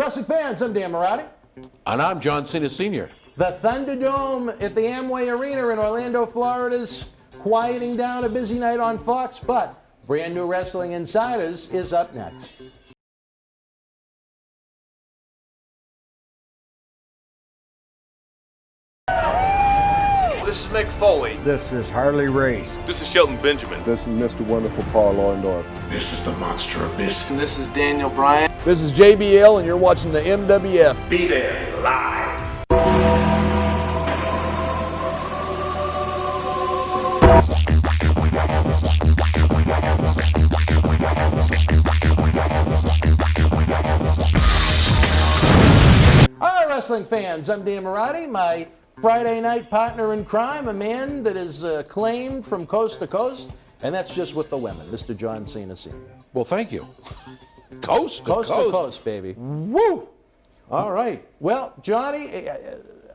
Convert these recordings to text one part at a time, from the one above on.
Wrestling fans, I'm Dan Marty. And I'm John Cena Sr. The Thunderdome at the Amway Arena in Orlando, Florida is quieting down a busy night on Fox, but Brand New Wrestling Insiders is up next. This is Mick Foley. This is Harley Race. This is Shelton Benjamin. This is Mr. Wonderful Paul Orndorff. This is the Monster Abyss. And this is Daniel Bryan. This is JBL, and you're watching the MWF. Be there live. All right, wrestling fans, I'm Dan Marty. My Friday night partner in crime, a man that is acclaimed from coast to coast, and that's just with the women, Mr. John Cena Sr. Well, thank you. Coast to Coast, baby. Woo! All right. Well, Johnny,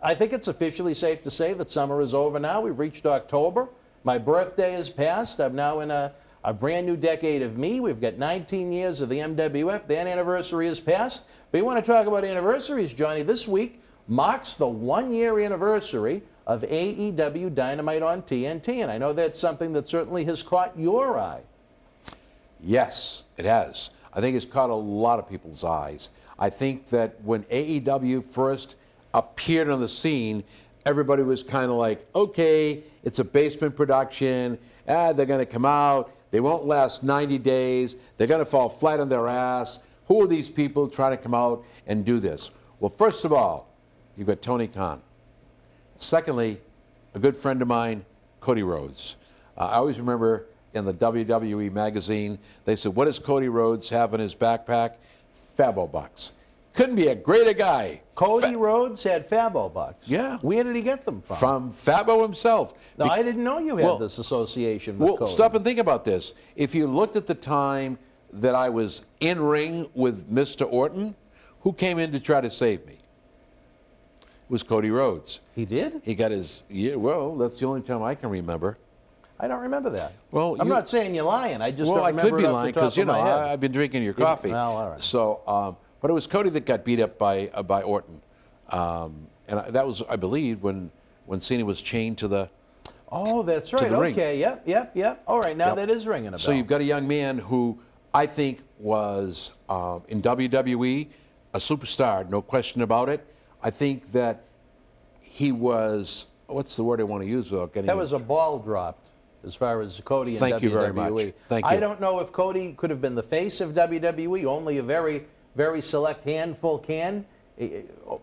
I think it's officially safe to say that summer is over now. We've reached October. My birthday is past. I'm now in a brand new decade of me. We've got 19 years of the MWF. That anniversary is past. But you want to talk about anniversaries, Johnny? This week marks the 1-year anniversary of AEW Dynamite on TNT. And I know that's something that certainly has caught your eye. Yes, it has. I think it's caught a lot of people's eyes. I think that when AEW first appeared on the scene, everybody was kind of like, okay, it's a basement production. They're going to come out. They won't last 90 days. They're going to fall flat on their ass. Who are these people trying to come out and do this? Well, first of all, you've got Tony Khan. Secondly, a good friend of mine, Cody Rhodes. I always remember in the WWE magazine, they said, what does Cody Rhodes have in his backpack? Fabo bucks. Couldn't be a greater guy. Cody Rhodes had Fabo bucks. Yeah. Where did he get them from? From Fabo himself. No, I didn't know you had this association with Cody. Well, stop and think about this. If you looked at the time that I was in ring with Mr. Orton, who came in to try to save me? It was Cody Rhodes. He did? He got his, well, that's the only time I can remember. I don't remember that. Well, I'm not saying you're lying. I just don't I remember could be it off lying the top of my head. I've been drinking your coffee. Well, all right. So, but it was Cody that got beat up by Orton, and that was, I believe, when Cena was chained to the. Oh, that's right. Okay. Yep. All right. Now that is ringing a bell. So you've got a young man who I think was in WWE a superstar, no question about it. I think that he was. What's the word I want to use without getting? That was a ball dropped. As far as Cody and WWE. Thank you very much. Thank you. I don't know if Cody could have been the face of WWE. Only a very, very select handful can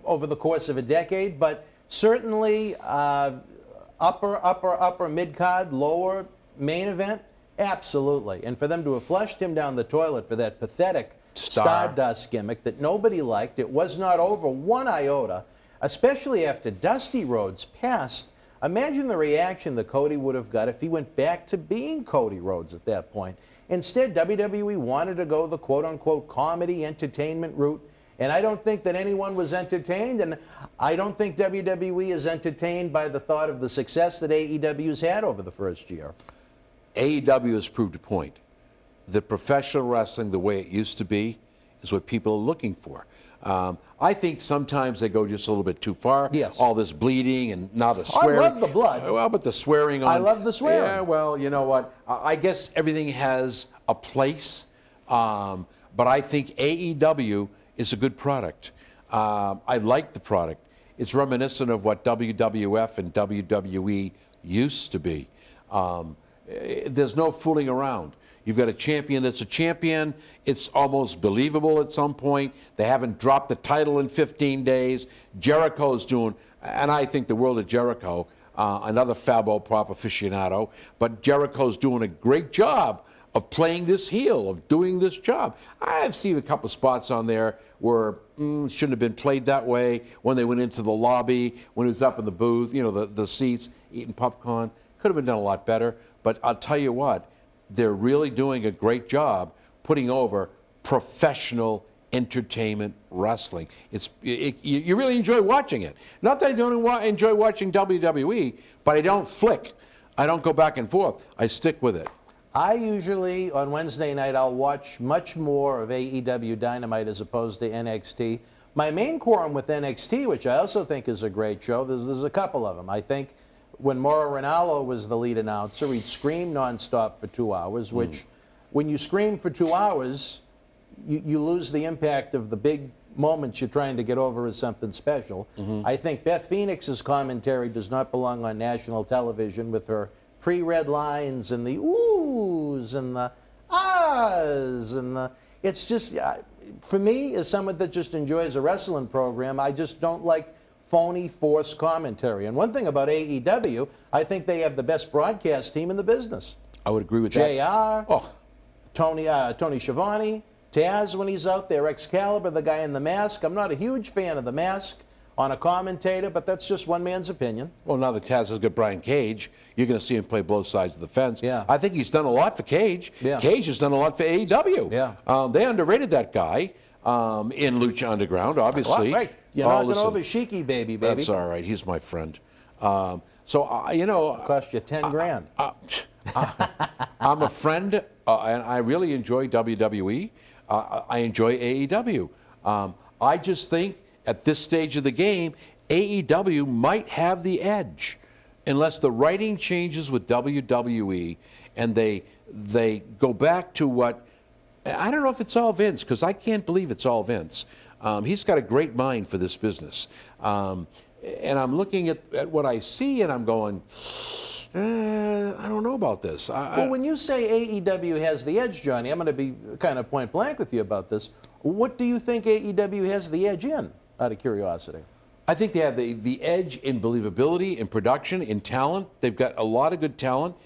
over the course of a decade. But certainly upper mid-card, lower main event, absolutely. And for them to have flushed him down the toilet for that pathetic Stardust gimmick that nobody liked, it was not over one iota, especially after Dusty Rhodes passed. Imagine the reaction that Cody would have got if he went back to being Cody Rhodes at that point. Instead, WWE wanted to go the quote-unquote comedy entertainment route, and I don't think that anyone was entertained, and I don't think WWE is entertained by the thought of the success that AEW's had over the first year. AEW has proved a point that professional wrestling, the way it used to be, is what people are looking for. I think sometimes they go just a little bit too far. Yes. All this bleeding and now the swearing. I love the blood. Well, but the swearing on. I love the swearing. Yeah, well, you know what? I guess everything has a place. But I think AEW is a good product. I like the product. It's reminiscent of what WWF and WWE used to be. There's no fooling around. You've got a champion that's a champion. It's almost believable at some point. They haven't dropped the title in 15 days. Jericho's doing, and I think the world of Jericho, another Fabo prop aficionado, but Jericho's doing a great job of playing this heel, of doing this job. I've seen a couple spots on there where shouldn't have been played that way, when they went into the lobby, when he was up in the booth, the seats, eating popcorn. Could have been done a lot better, but I'll tell you what, they're really doing a great job putting over professional entertainment wrestling. You really enjoy watching it. Not that I don't enjoy watching WWE, but I don't flick. I don't go back and forth. I stick with it. I usually, on Wednesday night, I'll watch much more of AEW Dynamite as opposed to NXT. My main quorum with NXT, which I also think is a great show, there's a couple of them. I think when Mauro Ranallo was the lead announcer, he'd scream nonstop for 2 hours, which when you scream for 2 hours, you lose the impact of the big moments you're trying to get over as something special. I think Beth Phoenix's commentary does not belong on national television with her pre-read lines and the oohs and the ahs and the, it's just, for me, as someone that just enjoys a wrestling program, I just don't like phony, forced commentary. And one thing about AEW, I think they have the best broadcast team in the business. I would agree with that. JR, Oh, Tony Schiavone, Taz when he's out there, Excalibur, the guy in the mask. I'm not a huge fan of the mask on a commentator, but that's just one man's opinion. well, now that Taz has got Brian Cage, you're going to see him play both sides of the fence. Yeah. I think he's done a lot for Cage. Yeah. Cage has done a lot for AEW. Yeah. They underrated that guy in Lucha Underground, obviously. Right. You're Oh, knocking listen, over Sheiky, baby. That's all right. He's my friend. You know, Cost you 10 grand. I'm a friend, and I really enjoy WWE. I enjoy AEW. I just think at this stage of the game, AEW might have the edge, unless the writing changes with WWE and they go back to what. I don't know if it's all Vince, because I can't believe it's all Vince. He's got a great mind for this business. And I'm looking at what I see, and I'm going, I don't know about this. Well, when you say AEW has the edge, Johnny, I'm going to be kind of point blank with you about this. What do you think AEW has the edge in, out of curiosity? I think they have the edge in believability, in production, in talent. They've got a lot of good talent.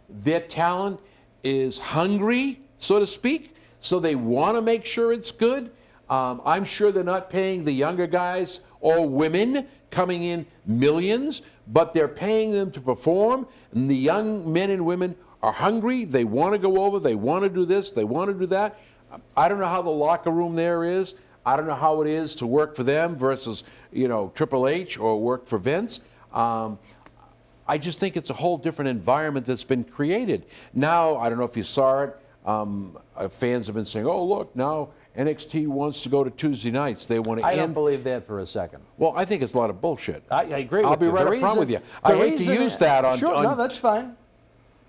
Their talent is hungry, so to speak, so they want to make sure it's good. I'm sure they're not paying the younger guys or women coming in millions, but they're paying them to perform, and the young men and women are hungry. They want to go over. They want to do this. They want to do that. I don't know how the locker room there is. I don't know how it is to work for them versus, Triple H or work for Vince. I just think it's a whole different environment that's been created. Now, I don't know if you saw it, fans have been saying, oh, look, now NXT wants to go to Tuesday nights. They want to I don't believe that for a second. Well, I think it's a lot of bullshit. I agree with you. I'll be right up front with you. I hate to use that on... Sure, no, that's fine.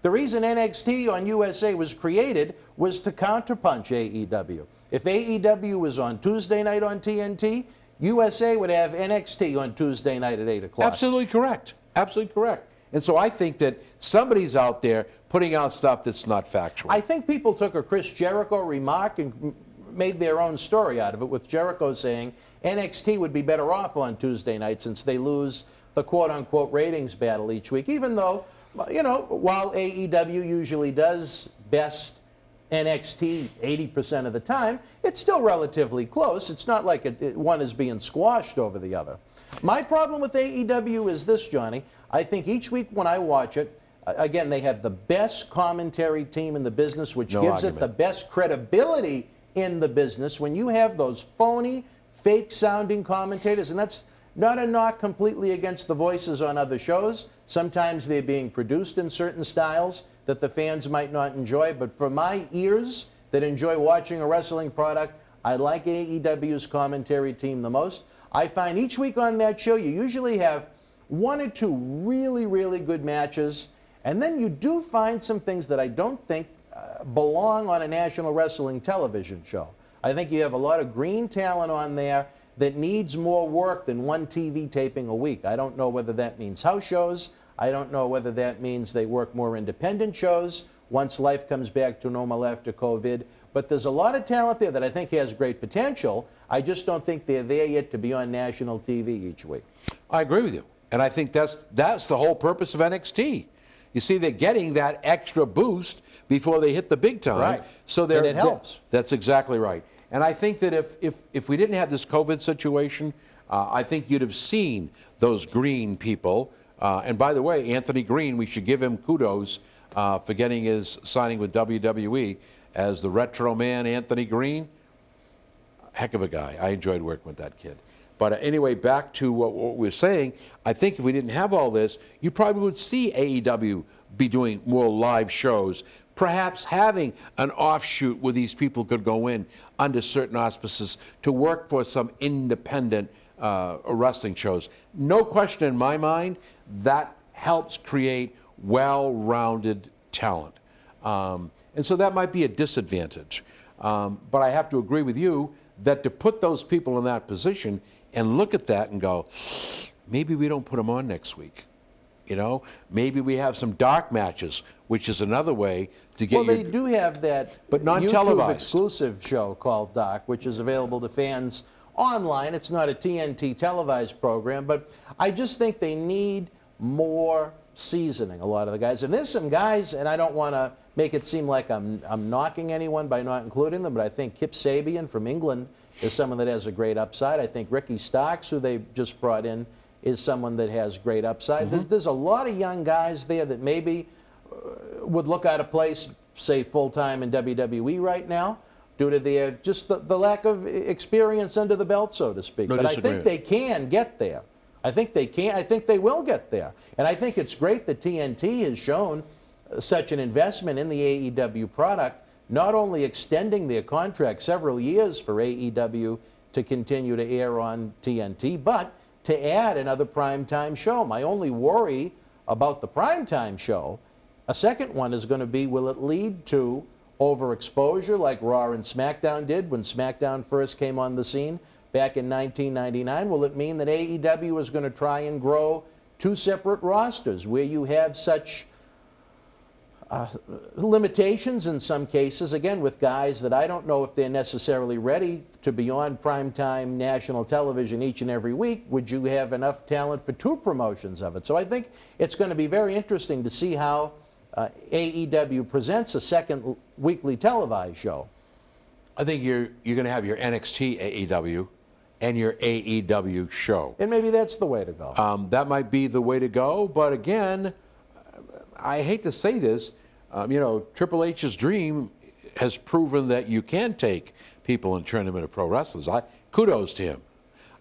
The reason NXT on USA was created was to counterpunch AEW. If AEW was on Tuesday night on TNT, USA would have NXT on Tuesday night at 8 o'clock. Absolutely correct. Absolutely correct. And so I think that somebody's out there putting out stuff that's not factual. I think people took a Chris Jericho remark and made their own story out of it, with Jericho saying NXT would be better off on Tuesday night since they lose the quote-unquote ratings battle each week, even though, while AEW usually does best NXT 80% of the time, it's still relatively close. It's not like one is being squashed over the other. My problem with AEW is this, Johnny. I think each week when I watch it, again, they have the best commentary team in the business, which gives it the best credibility in the business. When you have those phony, fake-sounding commentators, and that's not a knock completely against the voices on other shows. Sometimes they're being produced in certain styles that the fans might not enjoy, but for my ears that enjoy watching a wrestling product, I like AEW's commentary team the most. I find each week on that show, you usually have one or two really, really good matches, and then you do find some things that I don't think belong on a national wrestling television show. I think you have a lot of green talent on there that needs more work than one TV taping a week. I don't know whether that means house shows. I don't know whether that means they work more independent shows once life comes back to normal after COVID. But there's a lot of talent there that I think has great potential. I just don't think they're there yet to be on national TV each week. I agree with you. And I think that's the whole purpose of NXT. You see, they're getting that extra boost before they hit the big time. Right. So And it helps. That's exactly right. And I think that if we didn't have this COVID situation, I think you'd have seen those green people. And by the way, Anthony Green, we should give him kudos for getting his signing with WWE as the retro man, Anthony Green. Heck of a guy. I enjoyed working with that kid. But anyway, back to what we were saying, I think if we didn't have all this, you probably would see AEW be doing more live shows, perhaps having an offshoot where these people could go in under certain auspices to work for some independent wrestling shows. No question in my mind, that helps create well-rounded talent. And so that might be a disadvantage. But I have to agree with you that to put those people in that position and look at that and go, maybe we don't put them on next week. Maybe we have some dark matches, which is another way to get. Well, they do have that but YouTube exclusive show called Dark, which is available to fans online. It's not a TNT televised program, but I just think they need more seasoning, a lot of the guys. And there's some guys, and I don't want to make it seem like I'm knocking anyone by not including them, but I think Kip Sabian from England is someone that has a great upside. I think Ricky Starks, who they just brought in, is someone that has great upside. There's a lot of young guys there that maybe would look out of place, say, full-time in WWE right now, due to their just the lack of experience under the belt, so to speak. No but I think they can get there. I think they can. I think they will get there. And I think it's great that TNT has shown such an investment in the AEW product, not only extending their contract several years for AEW to continue to air on TNT, but to add another primetime show. My only worry about the primetime show, a second one, is going to be, will it lead to overexposure like Raw and SmackDown did when SmackDown first came on the scene back in 1999? Will it mean that AEW is going to try and grow two separate rosters where you have such limitations in some cases, again, with guys that I don't know if they're necessarily ready to be on primetime national television each and every week? Would you have enough talent for two promotions of it? So I think it's going to be very interesting to see how AEW presents a second weekly televised show. I think you're going to have your NXT AEW and your AEW show. And maybe that's the way to go. That might be the way to go, but again, I hate to say this, Triple H's dream has proven that you can take people and turn them into pro wrestlers. Kudos to him.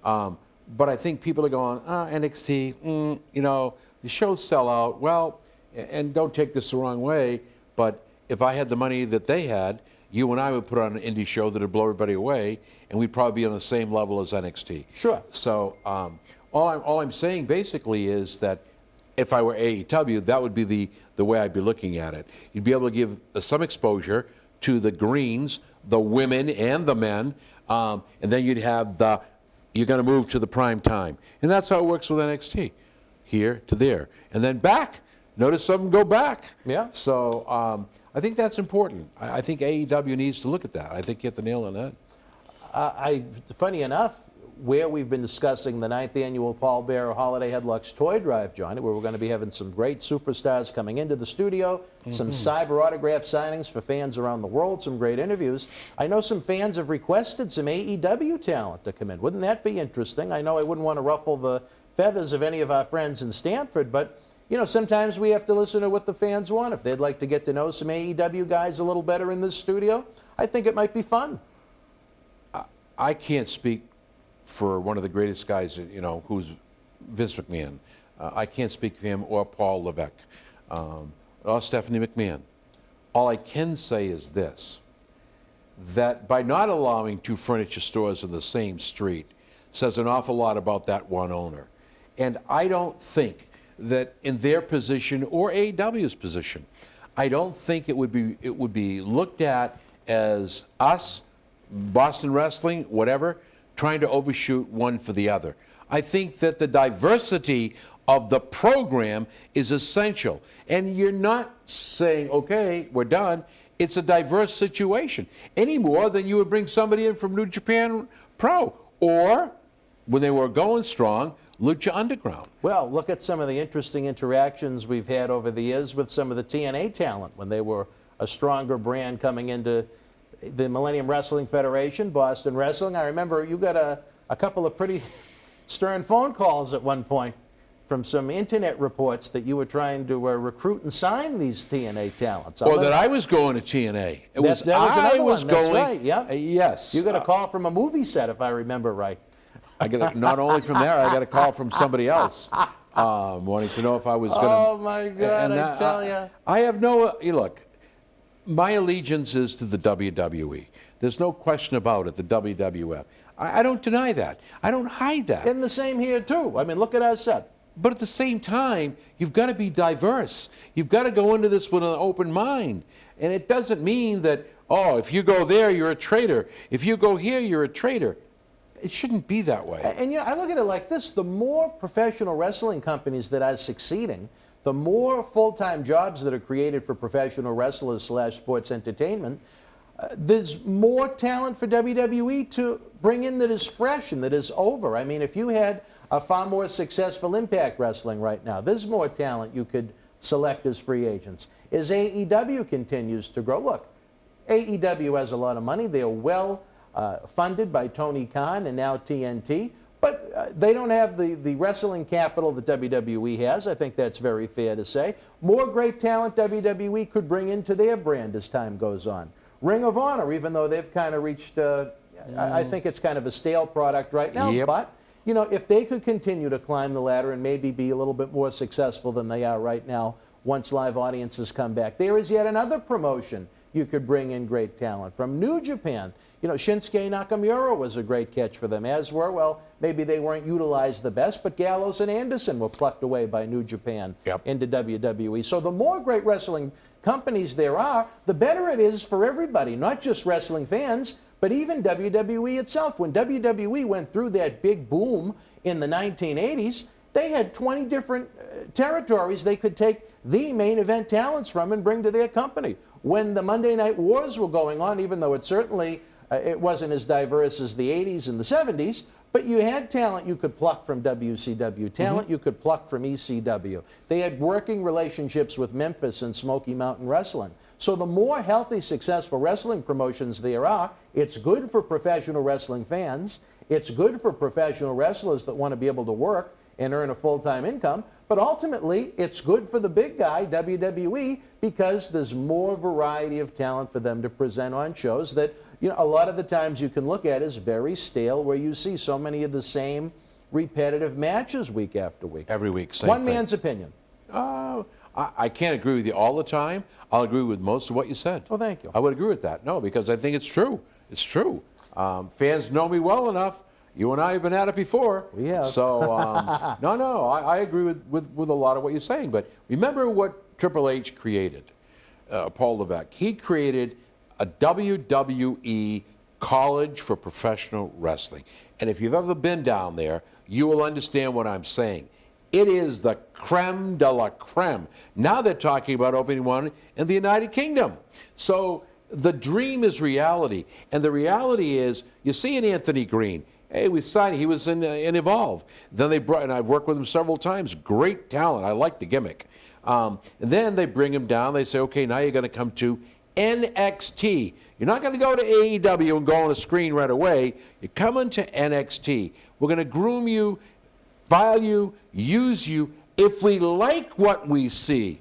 But I think people are going, NXT, the shows sell out. Well, and don't take this the wrong way, but if I had the money that they had, you and I would put on an indie show that would blow everybody away, and we'd probably be on the same level as NXT. Sure. So all I'm saying basically is that if I were AEW, that would be the way I'd be looking at it. You'd be able to give some exposure to the greens, the women and the men, and then you'd have you're going to move to the prime time. And that's how it works with NXT, here to there. And then back. Notice some go back. Yeah. So I think that's important. I think AEW needs to look at that. I think you hit the nail on that. Funny enough, where we've been discussing the 9th annual Paul Bearer Holiday Headlocks Toy Drive, Johnny, where we're going to be having some great superstars coming into the studio, some cyber autograph signings for fans around the world, some great interviews. I know some fans have requested some AEW talent to come in. Wouldn't that be interesting? I know I wouldn't want to ruffle the feathers of any of our friends in Stamford, but sometimes we have to listen to what the fans want. If they'd like to get to know some AEW guys a little better in this studio, I think it might be fun. I can't speak for one of the greatest guys, who's Vince McMahon. I can't speak for him or Paul Levesque or Stephanie McMahon. All I can say is this, that by not allowing two furniture stores in the same street says an awful lot about that one owner. And I don't think that in their position or AEW's position, I don't think it would be looked at as us, Boston Wrestling, whatever, trying to overshoot one for the other. I think that the diversity of the program is essential. And you're not saying, okay, we're done. It's a diverse situation any more than you would bring somebody in from New Japan Pro or, when they were going strong, Lucha Underground. Well, look at some of the interesting interactions we've had over the years with some of the TNA talent when they were a stronger brand coming into the Millennium Wrestling Federation, Boston Wrestling. I remember you got a couple of pretty stern phone calls at one point from some internet reports that you were trying to recruit and sign these TNA talents. Or that I was going to TNA. That was another one. That's right, yeah. Yes. You got a call from a movie set, if I remember right. I got not only from there, I got a call from somebody else wanting to know if I was going to. Oh my God! I tell you. I have no. Look, my allegiance is to the WWE. There's no question about it. The WWF. I don't deny that. I don't hide that. And the same here too. I mean, look at our set. But at the same time, you've got to be diverse. You've got to go into this with an open mind. And it doesn't mean that, oh, if you go there, you're a traitor. If you go here, you're a traitor. It shouldn't be that way. And you know, I look at it like this: the more professional wrestling companies that are succeeding, the more full-time jobs that are created for professional wrestlers / sports entertainment. There's more talent for WWE to bring in that is fresh and that is over. I mean, if you had a far more successful Impact Wrestling right now, there's more talent you could select as free agents. As AEW continues to grow, look, AEW has a lot of money. They're well funded by Tony Khan and now TNT, but they don't have the wrestling capital that WWE has. I think that's very fair to say. More great talent WWE could bring into their brand as time goes on. Ring of Honor, even though they've kind of reached, I think it's kind of a stale product right now, Yep. but you know, if they could continue to climb the ladder and maybe be a little bit more successful than they are right now once live audiences come back, there is yet another promotion you could bring in great talent. From New Japan, you know, Shinsuke Nakamura was a great catch for them, as were, well, maybe they weren't utilized the best, but Gallows and Anderson were plucked away by New Japan into WWE. So the more great wrestling companies there are, the better it is for everybody, not just wrestling fans, but even WWE itself. When WWE went through that big boom in the 1980s, they had 20 different territories they could take the main event talents from and bring to their company. When the Monday Night Wars were going on, even though it certainly it wasn't as diverse as the 80s and the 70s, but you had talent you could pluck from WCW, talent you could pluck from ECW. They had working relationships with Memphis and Smoky Mountain Wrestling. So the more healthy, successful wrestling promotions there are, it's good for professional wrestling fans. It's good for professional wrestlers that want to be able to work and earn a full-time income. But ultimately, it's good for the big guy, WWE, because there's more variety of talent for them to present on shows that, you know, a lot of the times you can look at as very stale, where you see so many of the same repetitive matches week after week. Every week, same One thing. man's opinion. I can't agree with you all the time. I'll agree with most of what you said. Oh, thank you. I would agree with that. No, because I think it's true. It's true. Fans know me well enough. You and I have been at it before. We have. So, no, I agree with a lot of what you're saying. But remember what Triple H created, Paul Levesque. He created a WWE college for professional wrestling. And if you've ever been down there, you will understand what I'm saying. It is the creme de la creme. Now they're talking about opening one in the United Kingdom. So the dream is reality. And the reality is, you see an Anthony Green. Hey, we signed, he was in Evolve. Then they brought, and I've worked with him several times, great talent. I like the gimmick. And then they bring him down. They say, okay, now you're going to come to NXT. You're not going to go to AEW and go on a screen right away. You're coming to NXT. We're going to groom you, file you, use you. If we like what we see,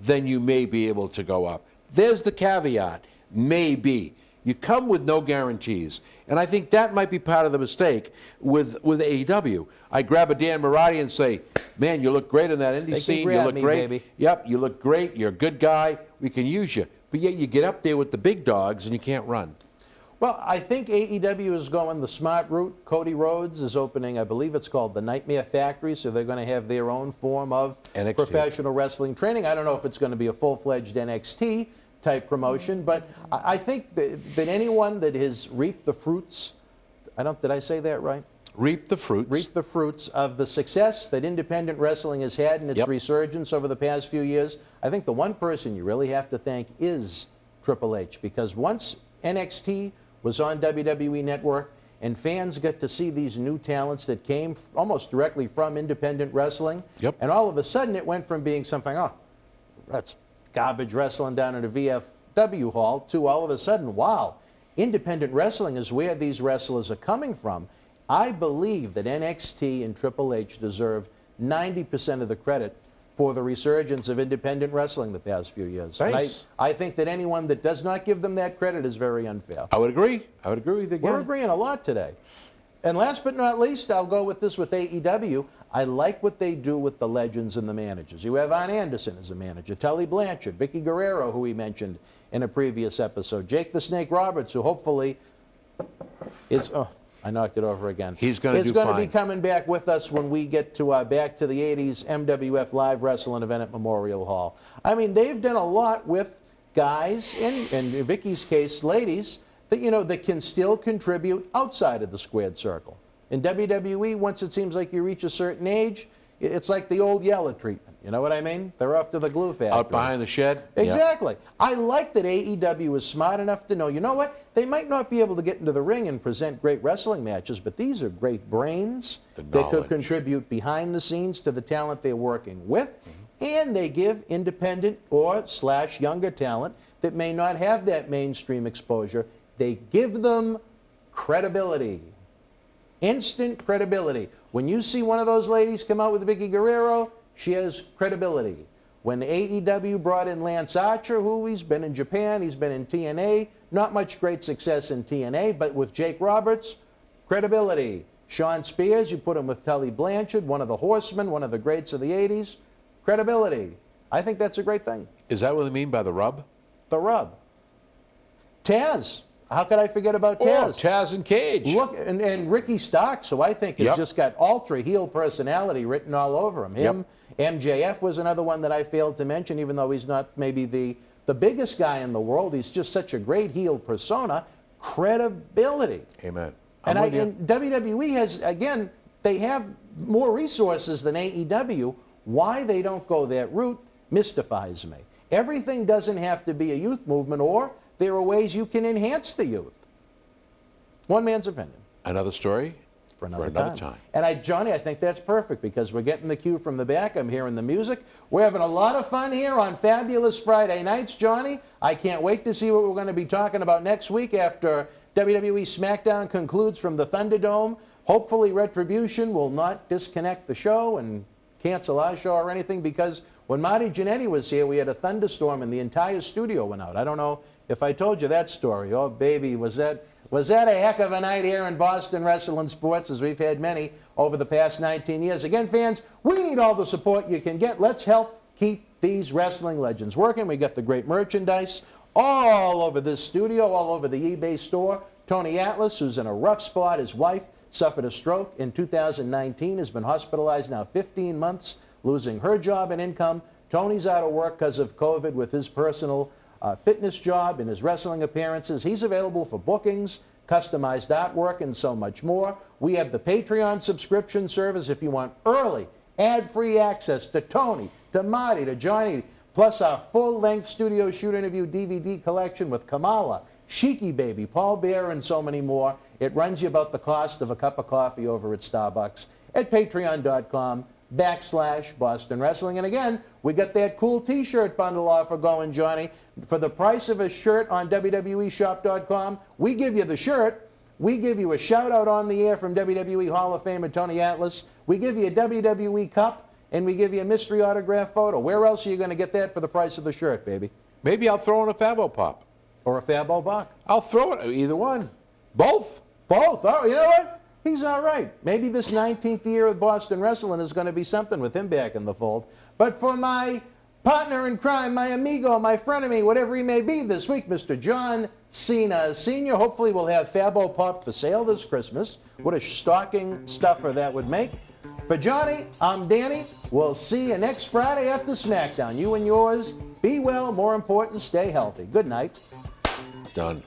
then you may be able to go up. There's the caveat, maybe. You come with no guarantees. And I think that might be part of the mistake with AEW. I grab a Dan Marati and say, man, you look great on that indie scene. You look great. Baby. Yep, you look great. You're a good guy. We can use you. But yet you get up there with the big dogs and you can't run. Well, I think AEW is going the smart route. Cody Rhodes is opening, I believe it's called the Nightmare Factory, so they're going to have their own form of NXT. Professional wrestling training. I don't know if it's going to be a full-fledged NXT type promotion, but I think that anyone that has reaped the fruits, did I say that right? Reap the fruits. Reap the fruits of the success that independent wrestling has had in its resurgence over the past few years. I think the one person you really have to thank is Triple H, because once NXT was on WWE Network and fans get to see these new talents that came almost directly from independent wrestling, and all of a sudden it went from being something, oh, that's garbage wrestling down at a VFW hall, to all of a sudden, wow, independent wrestling is where these wrestlers are coming from. I believe that NXT and Triple H deserve 90% of the credit for the resurgence of independent wrestling the past few years. Thanks. And I think that anyone that does not give them that credit is very unfair. I would agree. I would agree with you again. We're agreeing a lot today. And last but not least, I'll go with this with AEW. I like what they do with the legends and the managers. You have Arn Anderson as a manager, Tully Blanchard, Vicky Guerrero, who we mentioned in a previous episode, Jake the Snake Roberts, who hopefully is... Oh, I knocked it over again. He's going to do He's going to fine. be coming back with us when we get to back to the 80s MWF Live Wrestling event at Memorial Hall. I mean, they've done a lot with guys, and in Vicky's case, ladies, that can still contribute outside of the squared circle. In WWE, once it seems like you reach a certain age, it's like the old Yeller treatment. You know what I mean? They're off to the glue factory. Out behind the shed? Exactly. I like that AEW is smart enough to know, you know what? They might not be able to get into the ring and present great wrestling matches, but these are great brains that could knowledge. contribute behind the scenes to the talent they're working with, and they give independent or / younger talent that may not have that mainstream exposure, they give them credibility. Instant credibility. When you see one of those ladies come out with Vicky Guerrero, she has credibility. When AEW brought in Lance Archer, who he's been in Japan, he's been in TNA, not much great success in TNA, but with Jake Roberts, credibility. Sean Spears, you put him with Tully Blanchard, one of the Horsemen, one of the greats of the 80s, credibility. I think that's a great thing. Is that what they mean by the rub? The rub. Taz. How could I forget about Taz? Oh, Taz and Cage. Look, and Ricky Starks, who I think has Yep. just got ultra heel personality written all over him. Him, MJF was another one that I failed to mention, even though he's not maybe the biggest guy in the world. He's just such a great heel persona. Credibility. Amen. And, I'm with you. and WWE has, again, they have more resources than AEW. Why they don't go that route mystifies me. Everything doesn't have to be a youth movement, or there are ways you can enhance the youth. One man's opinion. Another story For another time. And Johnny, I think that's perfect because we're getting the cue from the back. I'm hearing the music. We're having a lot of fun here on Fabulous Friday nights, Johnny. I can't wait to see what we're going to be talking about next week after WWE SmackDown concludes from the Thunderdome. Hopefully Retribution will not disconnect the show and cancel our show or anything, because when Marty Jannetty was here, we had a thunderstorm and the entire studio went out. I don't know if I told you that story. Oh, baby, was that a heck of a night here in Boston Wrestling Sports, as we've had many over the past 19 years. Again, fans, we need all the support you can get. Let's help keep these wrestling legends working. We got the great merchandise all over this studio, all over the eBay store. Tony Atlas, who's in a rough spot, his wife suffered a stroke in 2019, has been hospitalized now 15 months, losing her job and income. Tony's out of work because of COVID with his personal fitness job and his wrestling appearances. He's available for bookings, customized artwork, and so much more. We have the Patreon subscription service if you want early, ad-free access to Tony, to Marty, to Johnny, plus our full-length studio shoot interview DVD collection with Kamala, Sheiky Baby, Paul Bearer, and so many more. It runs you about the cost of a cup of coffee over at Starbucks at patreon.com/Boston Wrestling. And again, we got that cool t-shirt bundle offer going, Johnny. For the price of a shirt on WWEshop.com, we give you the shirt. We give you a shout-out on the air from WWE Hall of Famer Tony Atlas. We give you a WWE cup, and we give you a mystery autograph photo. Where else are you going to get that for the price of the shirt, baby? Maybe I'll throw in a Fabo Pop. Or a Fabo Buck? I'll throw it. Either one. Both. Both. Oh, you know what? He's all right. Maybe this 19th year of Boston Wrestling is going to be something with him back in the fold. But for my partner in crime, my amigo, my frenemy, whatever he may be this week, Mr. John Cena Sr., hopefully we'll have Fabo Pop for sale this Christmas. What a stocking stuffer that would make. For Johnny, I'm Danny. We'll see you next Friday after SmackDown. You and yours, be well, more important, stay healthy. Good night. Done.